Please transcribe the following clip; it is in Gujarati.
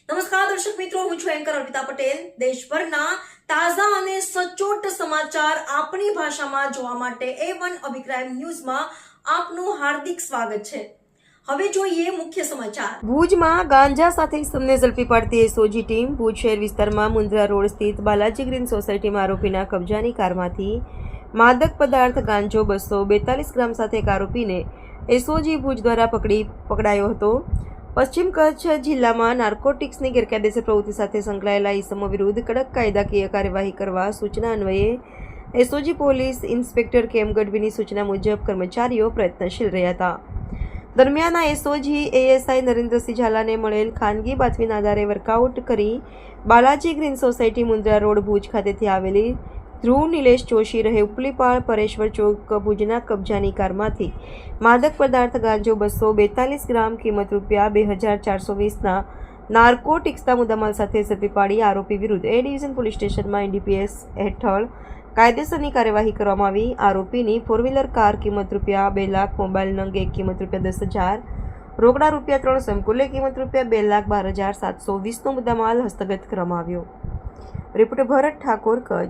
નમસ્કાર દર્શક મિત્રો, હું છું એન્કર અર્પિતા પટેલ। દેશભરના તાજા અને સચોટ સમાચાર આપણી ભાષામાં જોવા માટે A1 અભિક્રાઇમ ન્યૂઝમાં આપનું હાર્દિક સ્વાગત છે। હવે જોઈએ મુખ્ય સમાચાર। ભુજમાં ગાંજા સાથે ઇસમને ઝડપી પાડતી એસઓજી ટીમ। ભુજ શહેર વિસ્તારમાં મુન્દ્રા રોડ સ્થિત બાલાજી ગ્રીન સોસાયટીમાં આરોપીના કબજાની કારમાંથી માદક પદાર્થ ગાંજો 242 ગ્રામ સાથે એક આરોપીને એસઓજી ભુજ દ્વારા પકડાયો હતો। પશ્ચિમ કચ્છ જિલ્લામાં નાર્કોટિક્સની ગેરકાયદેસર પ્રવૃત્તિ સાથે સંકળાયેલા ઇસમો વિરુદ્ધ કડક કાયદાકીય કાર્યવાહી કરવા સૂચના અન્વયે એસઓજી પોલીસ ઇન્સ્પેક્ટર કેમ ગઢવીની સૂચના મુજબ કર્મચારીઓ પ્રયત્નશીલ રહ્યા હતા। દરમિયાન એસઓજી એએસઆઈ નરેન્દ્રસિંહ ઝાલાને મળેલ ખાનગી બાતમીના આધારે વર્કઆઉટ કરી Balaji green society Mundra road Bhuj ખાતેથી આવેલી ધ્રુવ નિલેશ જોશી રહે ઉપલીપાળ પરેશ્વર ચોક ભુજના કબજાની કારમાંથી માદક પદાર્થ ગાંજો 242 ગ્રામ કિંમત ₹2420ના નાર્કોટિક્સના મુદ્દામાલ સાથે ઝડપી પાડી આરોપી વિરુદ્ધ એ ડિવિઝન પોલીસ સ્ટેશનમાં એનડીપીએસ હેઠળ કાયદેસરની કાર્યવાહી કરવામાં આવી। આરોપીની 4 વ્હીલર કાર કિંમત ₹2 લાખ, મોબાઈલ નંગ એક કિંમત ₹10,000, રોકડા ₹300 એમ કુલ કિંમત ₹2,12,720નો મુદ્દામાલ હસ્તગત કરવામાં આવ્યો। રિપોર્ટર ભરત ઠાકોર, કચ્છ।